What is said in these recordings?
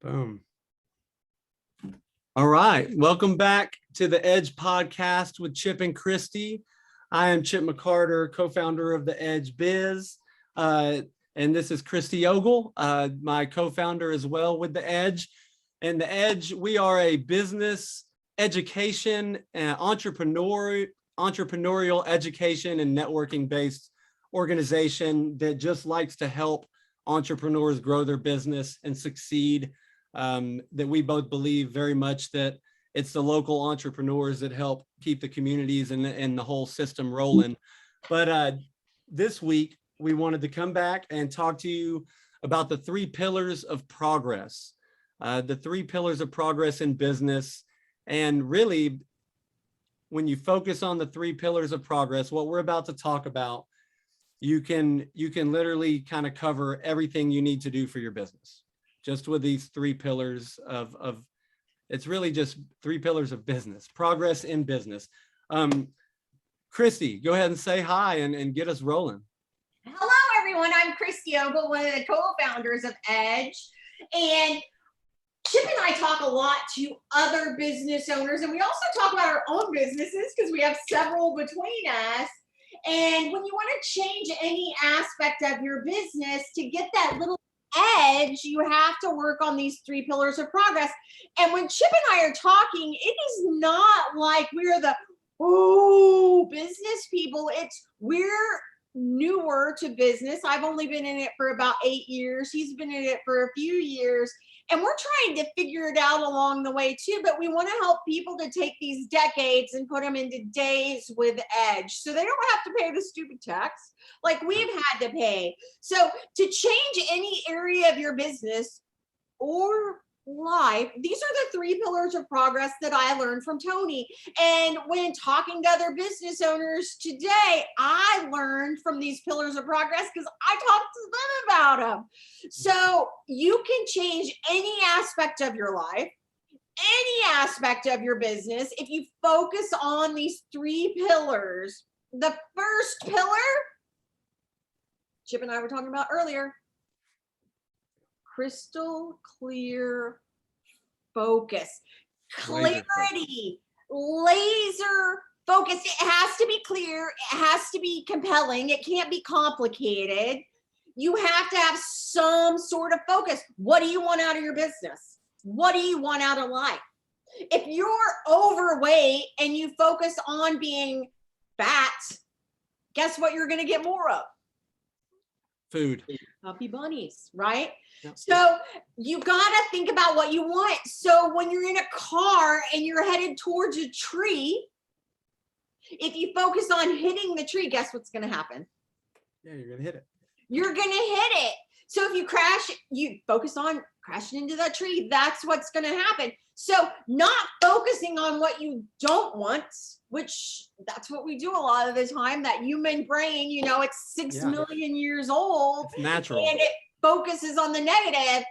Boom. All right. Welcome back to the Edge Podcast with Chip and Christy. I am Chip McCarter, co-founder of the Edge Biz. And this is Christy Ogle, my co-founder as well with the Edge. And the Edge, we are a business education and entrepreneurial education and networking based organization that just likes to help entrepreneurs grow their business and succeed. That we both believe very much that it's the local entrepreneurs that help keep the communities and the whole system rolling. But this week, we wanted to come back and talk to you about the 3 pillars of progress, the 3 pillars of progress in business. And really, when you focus on the 3 pillars of progress, what we're about to talk about, you can literally kind of cover everything you need to do for your business. Just with these 3 pillars of it's really just 3 pillars of business, progress in business. Christy, go ahead and say hi and get us rolling. Hello, everyone. I'm Christy Ogle, one of the co-founders of Edge. And Chip and I talk a lot to other business owners, and we also talk about our own businesses because we have several between us. And when you want to change any aspect of your business to get that little edge, you have to work on these 3 pillars of progress. And when Chip and I are talking, it is not like we're the business people. We're newer to business. I've only been in it for about 8 years. He's been in it for a few years. And we're trying to figure it out along the way too, but we want to help people to take these decades and put them into days with Edge. So they don't have to pay the stupid tax like we've had to pay. So to change any area of your business or life, these are the 3 pillars of progress that I learned from Tony. And when talking to other business owners today, I learned from these pillars of progress because I talked to them about them. So you can change any aspect of your life, any aspect of your business, if you focus on these 3 pillars. The first pillar, Chip and I were talking about earlier, crystal clear focus, clarity, laser focus. It has to be clear. It has to be compelling. It can't be complicated. You have to have some sort of focus. What do you want out of your business? What do you want out of life? If you're overweight and you focus on being fat, guess what you're going to get more of? Food. Puppy bunnies, right? Yep. So you got to think about what you want. So when you're in a car and you're headed towards a tree, if you focus on hitting the tree, guess what's going to happen? Yeah, you're going to hit it. You're going to hit it. So if you crash, you focus on crashing into that tree. That's what's going to happen. So not focusing on what you don't want, which that's what we do a lot of the time. That human brain, it's 6 million years old. It's natural. And it focuses on the negative.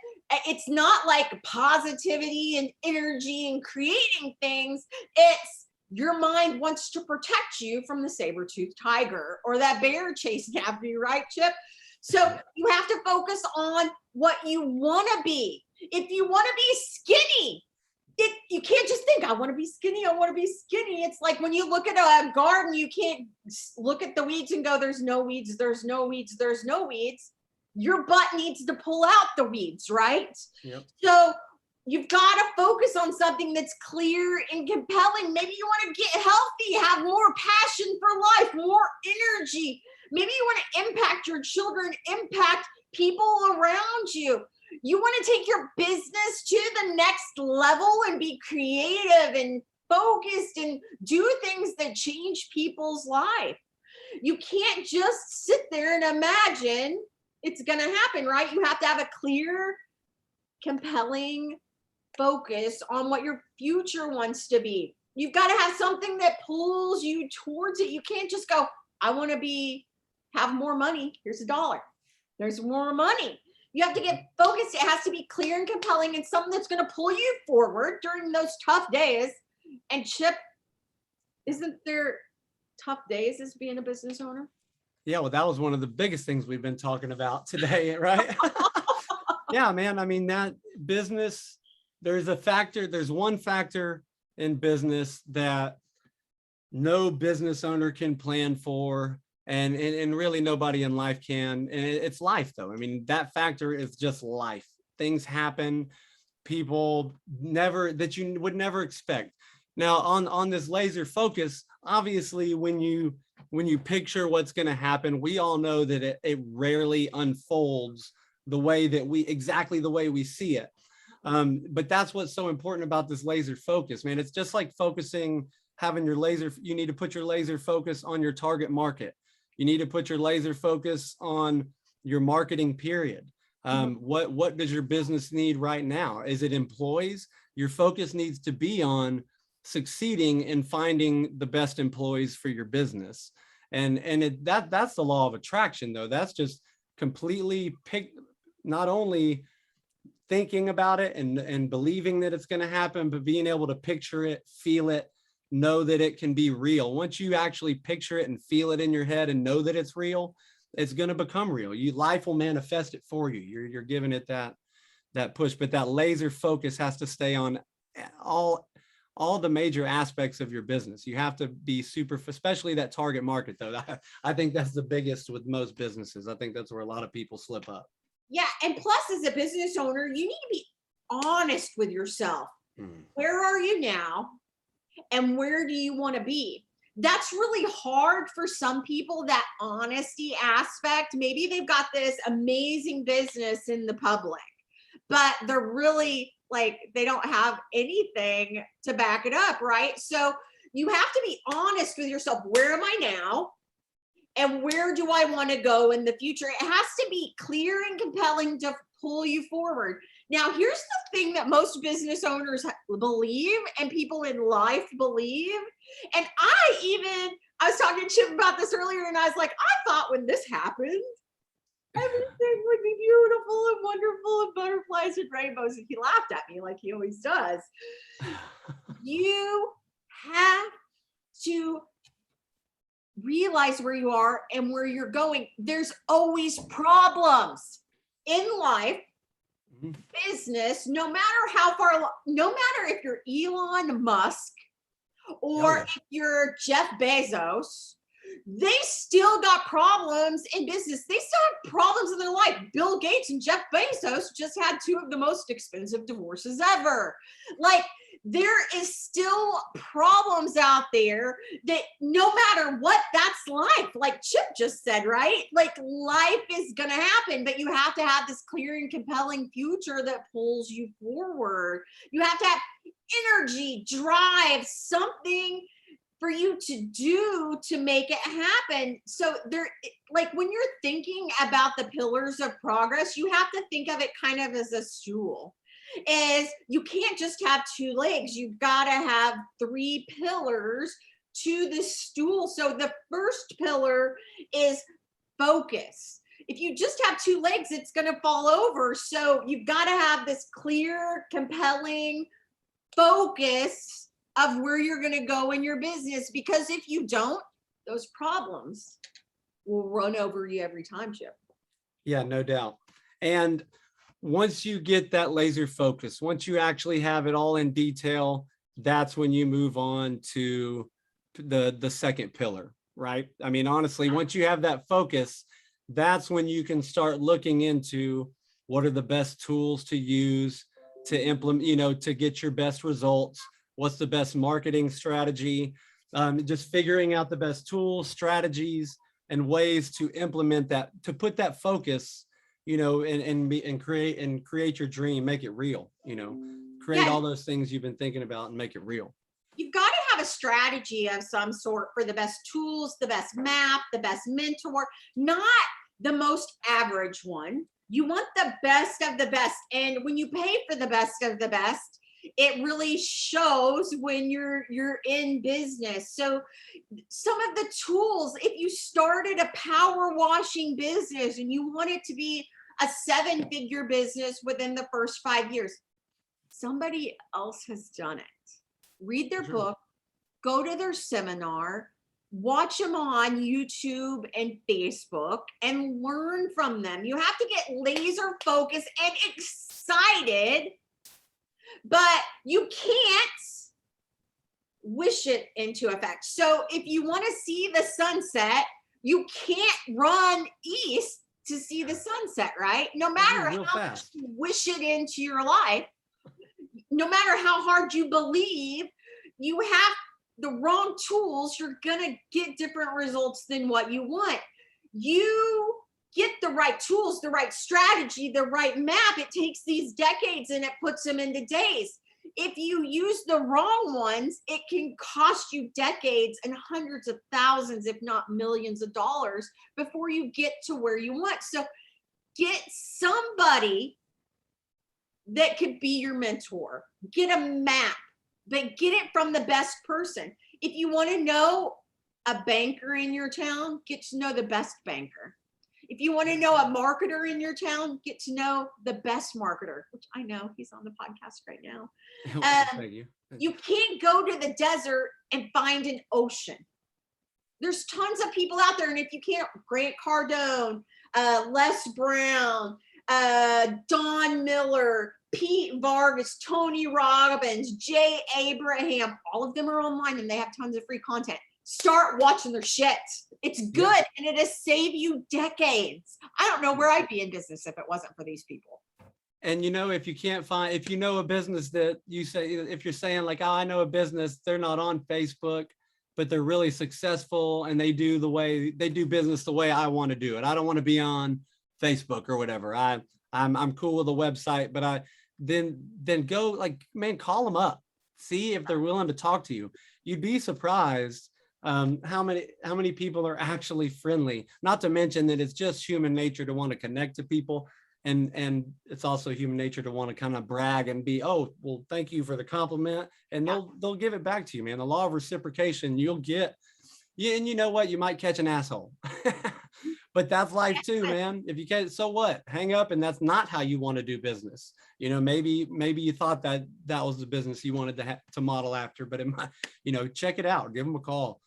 It's not like positivity and energy and creating things. It's your mind wants to protect you from the saber-toothed tiger or that bear chasing after you, right, Chip? So you have to focus on what you want to be. If you want to be skinny, you can't just think, I want to be skinny, I want to be skinny. It's like when you look at a garden, you can't look at the weeds and go, there's no weeds, there's no weeds, there's no weeds. Your butt needs to pull out the weeds, right? Yep. So you've got to focus on something that's clear and compelling. Maybe you want to get healthy, have more passion for life, more energy. Maybe you want to impact your children, impact people around you. You want to take your business to the next level and be creative and focused and do things that change people's life. You can't just sit there and imagine it's going to happen, right? You have to have a clear, compelling focus on what your future wants to be. You've got to have something that pulls you towards it. You can't just go, I want to have more money. Here's $1. There's more money. You have to get focused. It has to be clear and compelling and something that's going to pull you forward during those tough days. And Chip, isn't there tough days as being a business owner? Yeah, well, that was one of the biggest things we've been talking about today, right? Yeah, man. I mean, that business, there's one factor in business that no business owner can plan for, and really nobody in life can. And it's life, though. I mean, that factor is just life. Things happen, people that you would never expect. Now, on this laser focus, obviously, when you picture what's going to happen, we all know that it rarely unfolds exactly the way we see it. But that's what's so important about this laser focus, man. It's just like you need to put your laser focus on your target market. You need to put your laser focus on your marketing period. What does your business need right now? Is it employees? Your focus needs to be on succeeding in finding the best employees for your business. That's the law of attraction, though. That's just completely not only thinking about it and believing that it's going to happen, but being able to picture it, feel it, know that it can be real. Once you actually picture it and feel it in your head and know that it's real, it's going to become real. Life will manifest it for you. You're giving it that push, but that laser focus has to stay on all the major aspects of your business. You have to be especially that target market, though. I think that's the biggest with most businesses. I think that's where a lot of people slip up. Yeah. And plus, as a business owner, you need to be honest with yourself. Where are you now? And where do you want to be? That's really hard for some people, that honesty aspect. Maybe they've got this amazing business in the public, but they're really they don't have anything to back it up, right? So you have to be honest with yourself. Where am I now? And where do I want to go in the future? It has to be clear and compelling to pull you forward. Now, here's the thing that most business owners believe and people in life believe. And I was talking to Chip about this earlier, and I was like, I thought when this happened, everything would be beautiful and wonderful and butterflies and rainbows. And he laughed at me like he always does. You have to realize where you are and where you're going. There's always problems in life, business, no matter if you're Elon Musk or if you're Jeff Bezos, they still got problems in business. They still have problems in their life. Bill Gates and Jeff Bezos just had two of the most expensive divorces ever. There is still problems out there that no matter what, that's life. Like Chip just said, right? Life is going to happen, but you have to have this clear and compelling future that pulls you forward. You have to have energy, drive, something for you to do to make it happen. So when you're thinking about the pillars of progress, you have to think of it kind of as a stool. Is you can't just have two legs. You've got to have three pillars to the stool. So the first pillar is focus. If you just have two legs, it's going to fall over. So you've got to have this clear, compelling focus of where you're going to go in your business. Because if you don't, those problems will run over you every time, Chip. Yeah, no doubt. And once you get that laser focus, once you actually have it all in detail, that's when you move on to the second pillar, right? I mean, honestly, once you have that focus, that's when you can start looking into what are the best tools to use to implement, to get your best results. What's the best marketing strategy? Just figuring out the best tools, strategies, and ways to implement that, to put that focus, and create your dream, make it real, create all those things you've been thinking about and make it real. You've got to have a strategy of some sort for the best tools, the best map, the best mentor, not the most average one. You want the best of the best. And when you pay for the best of the best, it really shows when you're in business. So some of the tools, if you started a power washing business and you want it to be a 7-figure business within the first 5 years, somebody else has done it. Read their book, go to their seminar, watch them on YouTube and Facebook and learn from them. You have to get laser focused and excited, but you can't wish it into effect. So if you want to see the sunset, you can't run east to see the sunset, right? No matter how much you wish it into your life, no matter how hard you believe, you have the wrong tools, you're going to get different results than what you want. You get the right tools, the right strategy, the right map. It takes these decades and it puts them into days. If you use the wrong ones, it can cost you decades and hundreds of thousands, if not millions of dollars before you get to where you want. So get somebody that could be your mentor. Get a map, but get it from the best person. If you want to know a banker in your town, get to know the best banker. If you want to know a marketer in your town, get to know the best marketer, which I know he's on the podcast right now. Thank you. You can't go to the desert and find an ocean. There's tons of people out there. And if you can't, Grant Cardone, Les Brown, Don Miller, Pete Vargas, Tony Robbins, Jay Abraham, all of them are online and they have tons of free content. Start watching their shit. It's good and it has saved you decades. I don't know where I'd be in business if it wasn't for these people. And if you can't find, if you know a business that you say, if you're saying like, oh, I know a business, they're not on Facebook, but they're really successful and they do business the way I want to do it. I don't want to be on Facebook or whatever. I'm cool with a website, but then go like, man, call them up, see if they're willing to talk to you. You'd be surprised how many people are actually friendly, not to mention that it's just human nature to want to connect to people. And it's also human nature to want to kind of brag and be, oh, well, thank you for the compliment. And they'll give it back to you, man. The law of reciprocation, you'll get, and you know what, you might catch an asshole, but that's life too, man. If you can't, so what? Hang up. And that's not how you want to do business. Maybe you thought that was the business you wanted to model after, but it might, check it out, give them a call.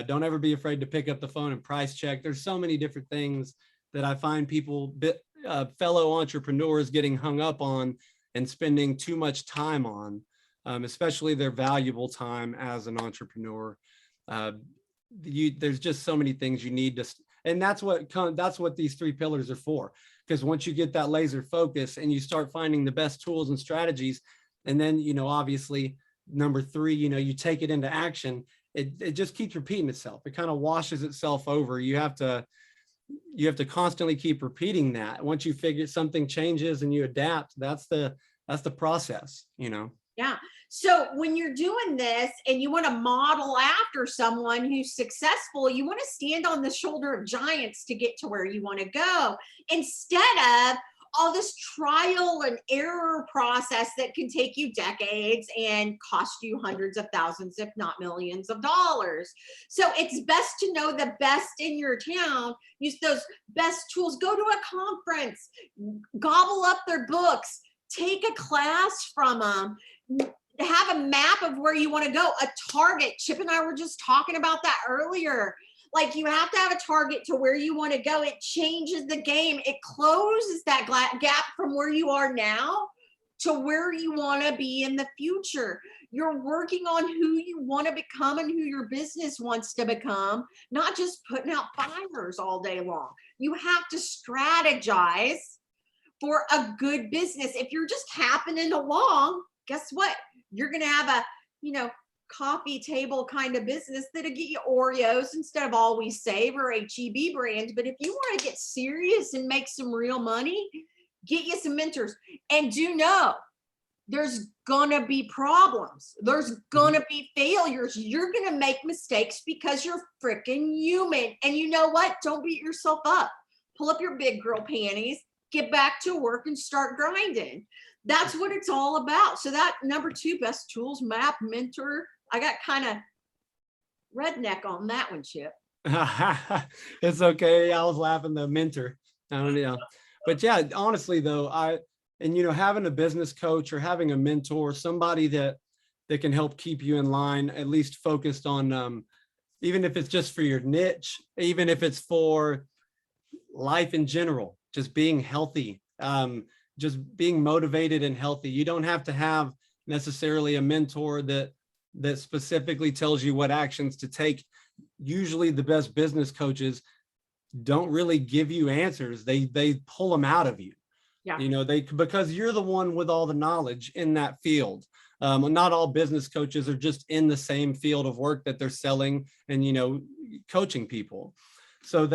Don't ever be afraid to pick up the phone and price check. There's so many different things that I find people, fellow entrepreneurs getting hung up on and spending too much time on, especially their valuable time as an entrepreneur. There's just so many things you need to, and that's what these 3 pillars are for. Because once you get that laser focus and you start finding the best tools and strategies, and then, obviously number 3, you take it into action, it just keeps repeating itself. It kind of washes itself over. You have to constantly keep repeating that. Once you figure something changes and you adapt, that's the process, Yeah. So when you're doing this and you want to model after someone who's successful, you want to stand on the shoulder of giants to get to where you want to go, instead of all this trial and error process that can take you decades and cost you hundreds of thousands, if not millions of dollars. So it's best to know the best in your town, use those best tools, go to a conference, gobble up their books, take a class from them, have a map of where you want to go, a target. Chip and I were just talking about that earlier. Like, you have to have a target to where you want to go. It changes the game. It closes that gap from where you are now to where you want to be in the future. You're working on who you want to become and who your business wants to become, not just putting out fires all day long. You have to strategize for a good business. If you're just happening along, guess what? You're going to have a, coffee table kind of business that'll get you Oreos instead of Always Save or HEB brand. But if you want to get serious and make some real money, get you some mentors. And do know there's gonna be problems. There's gonna be failures. You're gonna make mistakes because you're freaking human. And you know what? Don't beat yourself up. Pull up your big girl panties, get back to work and start grinding. That's what it's all about. So that number 2, best tools, map, mentor. I got kind of redneck on that one, Chip. It's okay. I was laughing, the mentor. I don't know. But yeah, honestly though, having a business coach or having a mentor, somebody that can help keep you in line, at least focused on even if it's just for your niche, even if it's for life in general, just being healthy, just being motivated and healthy. You don't have to have necessarily a mentor that specifically tells you what actions to take. Usually the best business coaches don't really give you answers. They pull them out of you. Yeah. You know, because you're the one with all the knowledge in that field. Not all business coaches are just in the same field of work that they're selling and, you know, coaching people. So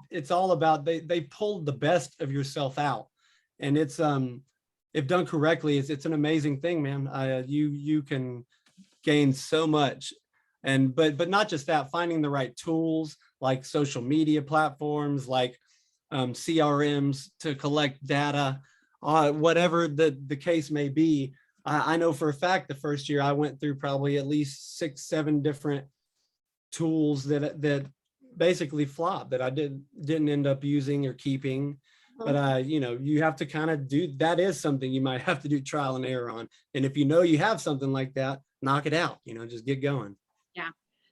it's all about, they pulled the best of yourself out. And it's, if done correctly, it's an amazing thing, man. You can gain so much. And, but not just that, finding the right tools like social media platforms, like CRMs to collect data, whatever the case may be. I know for a fact the first year I went through probably at least 6-7 different tools that basically flopped, that I didn't end up using or keeping. But you know, you have to kind of that is something you might have to do trial and error on. And if you know you have something like that, knock it out, you know, just get going. Yeah.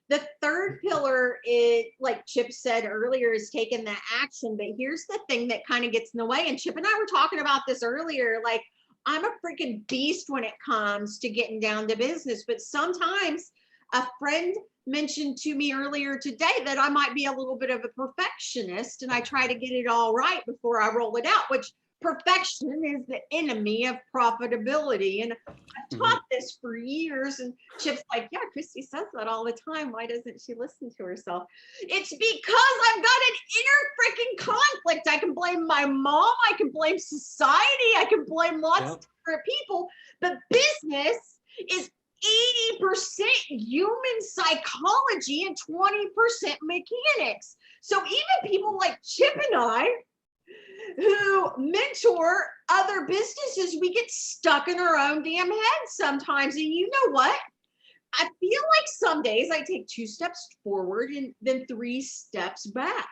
The third pillar is, like Chip said earlier, is taking that action. But here's the thing that kind of gets in the way. And Chip and I were talking about this earlier. Like, I'm a freaking beast when it comes to getting down to business. But sometimes a friend mentioned to me earlier today that I might be a little bit of a perfectionist, and I try to get it all right before I roll it out, which perfection is the enemy of profitability. And I've taught this for years. And Chip's like, yeah, Christy says that all the time. Why doesn't she listen to herself? It's because I've got an inner freaking conflict. I can blame my mom. I can blame society. I can blame lots of different people. But business is 80% human psychology and 20% mechanics. So even people like Chip and I, who mentor other businesses, we get stuck in our own damn heads sometimes. And you know what? I feel like some days I take 2 steps forward and then 3 steps back.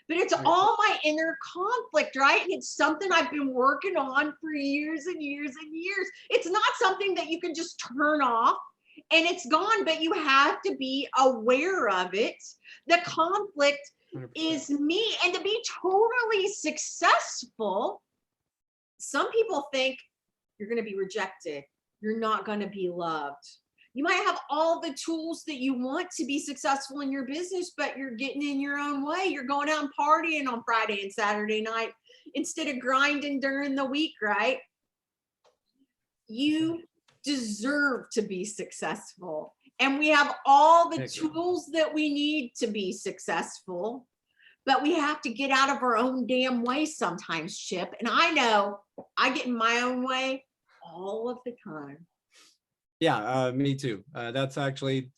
But it's all my inner conflict, right? And it's something I've been working on for years and years and years. It's not something that you can just turn off and it's gone, but you have to be aware of it. The conflict 100%. Is me. And to be totally successful, some people think you're going to be rejected. You're not going to be loved. You might have all the tools that you want to be successful in your business, but you're getting in your own way. You're going out and partying on Friday and Saturday night instead of grinding during the week, right? You deserve to be successful. And we have all the tools that we need to be successful, but we have to get out of our own damn way sometimes, Chip. And I know I get in my own way all of the time. Yeah, me too. That's actually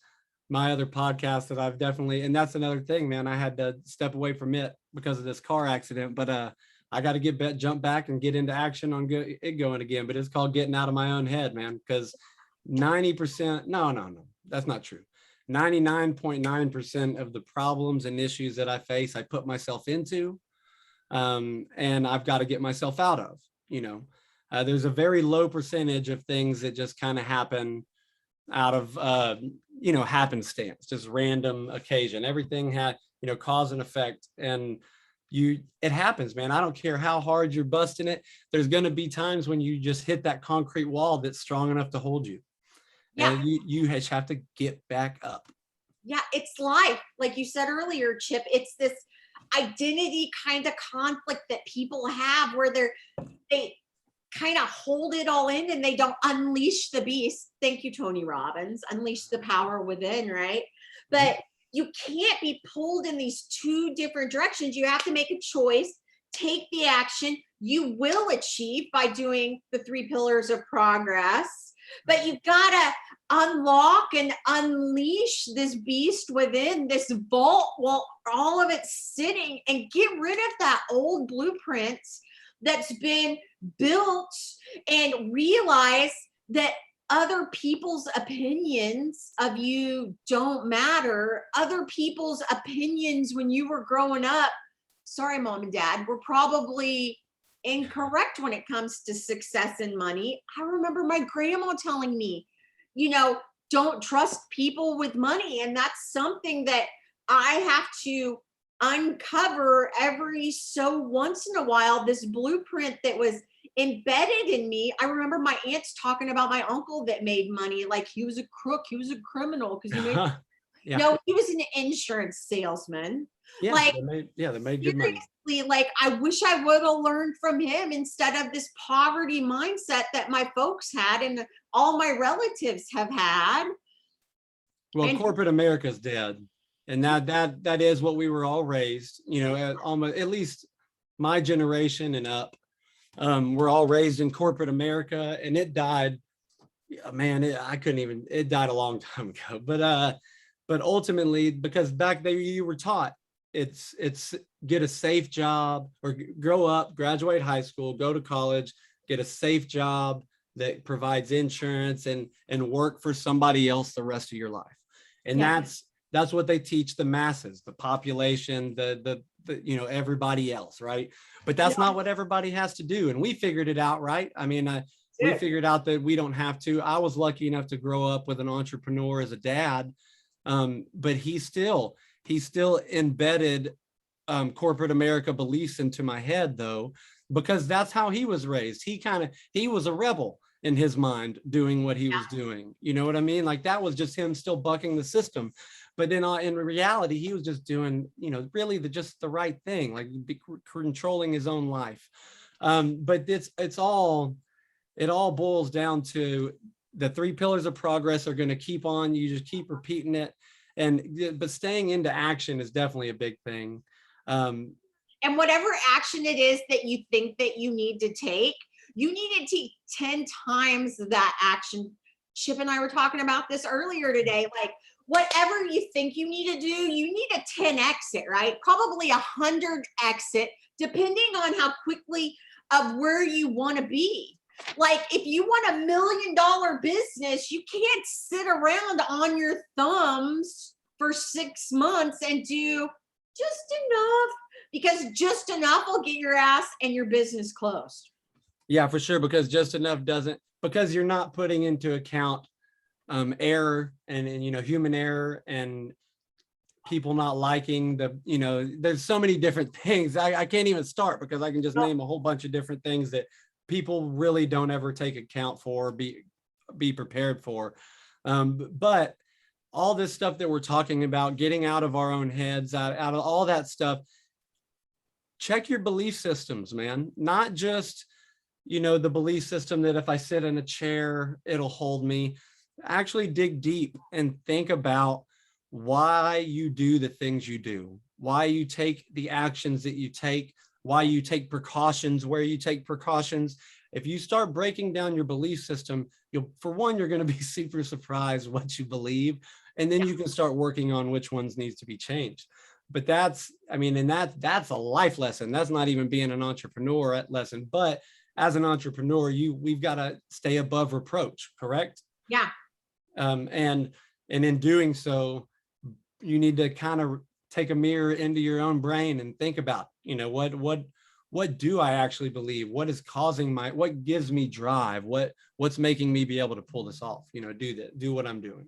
my other podcast that I've definitely, and that's another thing, man. I had to step away from it because of this car accident, but I got to jump back and get into action on it going again. But it's called getting out of my own head, man, because 90%, no, that's not true. 99.9% of the problems and issues that I face, I put myself into, and I've got to get myself out of, you know. There's a very low percentage of things that just kind of happen out of, you know, happenstance, just random occasion. Everything had, you know, cause and effect, and it happens, man. I don't care how hard you're busting it. There's going to be times when you just hit that concrete wall that's strong enough to hold you. Yeah. And you just have to get back up. Yeah, it's life. Like you said earlier, Chip, it's this identity kind of conflict that people have where they kind of hold it all in and they don't unleash the beast. Thank you, Tony Robbins. Unleash the power within, right? But you can't be pulled in these 2 different directions. You have to make a choice, take the action. You will achieve by doing the 3 pillars of progress, but you've got to unlock and unleash this beast within, this vault while all of it's sitting, and get rid of that old blueprint that's been built, and realize that other people's opinions of you don't matter. Other people's opinions when you were growing up, sorry, Mom and Dad, were probably incorrect when it comes to success and money. I remember my grandma telling me, you know, don't trust people with money. And that's something that I have to uncover every so once in a while this blueprint that was embedded in me. I remember my aunts talking about my uncle that made money like he was a crook, he was a criminal because he made Yeah. no, he was an insurance salesman. Yeah. Like They made good money. seriously, like I wish I would have learned from him instead of this poverty mindset that my folks had and all my relatives have had. Well, And corporate America's dead. And that is what we were all raised, almost at least my generation and up. We're all raised in corporate America, and it died. Man, it died a long time ago. But ultimately, because back there you were taught it's get a safe job or grow up, graduate high school, go to college, get a safe job that provides insurance and work for somebody else the rest of your life. And that's what they teach the masses, the population, the everybody else, right? But that's not what everybody has to do. And we figured it out, right? I mean, we figured out that we don't have to. I was lucky enough to grow up with an entrepreneur as a dad, but he still embedded corporate America beliefs into my head, though, because that's how he was raised. He was a rebel in his mind doing what he was doing. You know what I mean? Like that was just him still bucking the system. But in reality, he was just doing, really just the right thing, like controlling his own life. But it all boils down to the 3 pillars of progress are going to keep on. You just keep repeating it. But staying into action is definitely a big thing. And whatever action it is that you think that you need to take, you need to take 10 times that action. Chip and I were talking about this earlier today. Like whatever you think you need to do, you need a 10x it, right? Probably 100x it, depending on how quickly of where you want to be. Like if you want $1 million business, you can't sit around on your thumbs for 6 months and do just enough, because just enough will get your ass and your business closed. Yeah, for sure. Because just enough because you're not putting into account error and human error and people not liking there's so many different things. I can't even start because I can just name a whole bunch of different things that people really don't ever take account for, be prepared for. But all this stuff that we're talking about, getting out of our own heads, out of all that stuff, check your belief systems, man. Not just, the belief system that if I sit in a chair, it'll hold me. Actually dig deep and think about why you do the things you do, why you take the actions that you take, why you take precautions where you take precautions. If you start breaking down your belief system, you're going to be super surprised what you believe. And then you can start working on which ones needs to be changed. But that's a life lesson. That's not even being an entrepreneur lesson. But as an entrepreneur, we've got to stay above reproach, correct? Yeah. And in doing so, you need to kind of take a mirror into your own brain and think about, what do I actually believe? What is causing what gives me drive? What's making me be able to pull this off? Do what I'm doing.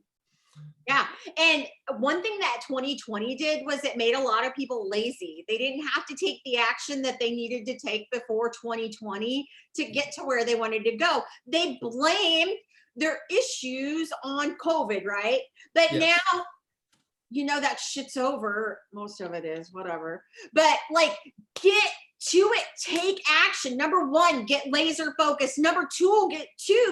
Yeah. And one thing that 2020 did was it made a lot of people lazy. They didn't have to take the action that they needed to take before 2020 to get to where they wanted to go. They blamed their issues on COVID, right? But Yes. Now, that shit's over. Most of it is, whatever. But get to it, take action. Number 1, get laser focused. Number 2,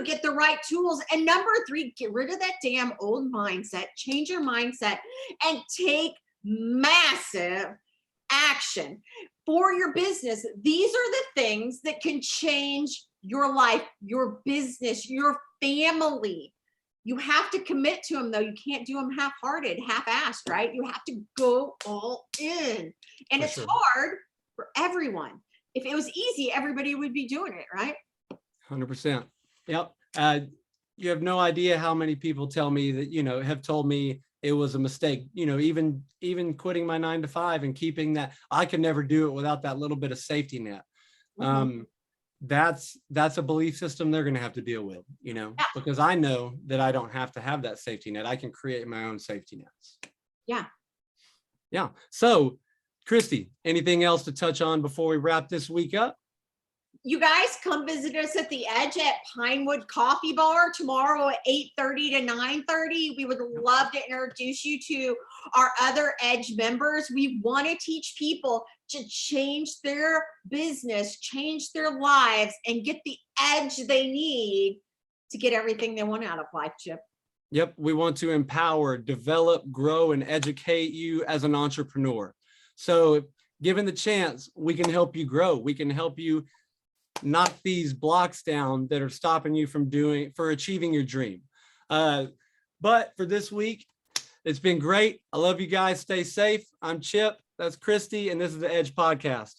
get the right tools. And number 3, get rid of that damn old mindset, change your mindset and take massive action for your business. These are the things that can change your life, your business, your family. You have to commit to them, though. You can't do them half-hearted, half-assed, right? You have to go all in. And it's hard for everyone. If it was easy, everybody would be doing it, right? 100%. Yep. You have no idea how many people tell me that, have told me it was a mistake, even quitting my 9 to 5 and keeping that. I could never do it without that little bit of safety net. Mm-hmm. That's a belief system they're going to have to deal with, because I know that I don't have to have that safety net. I can create my own safety nets. Yeah. Yeah. So, Christy, anything else to touch on before we wrap this week up? You guys come visit us at the Edge at Pinewood Coffee Bar tomorrow at 8:30 to 9:30. We would love to introduce you to our other Edge members. We want to teach people to change their business, change their lives, and get the edge they need to get everything they want out of life, Chip. Yep. We want to empower, develop, grow, and educate you as an entrepreneur. So given the chance, we can help you grow. We can help you knock these blocks down that are stopping you from achieving your dream. But for this week, it's been great. I love you guys. Stay safe. I'm Chip. That's Christy. And this is the Edge Podcast.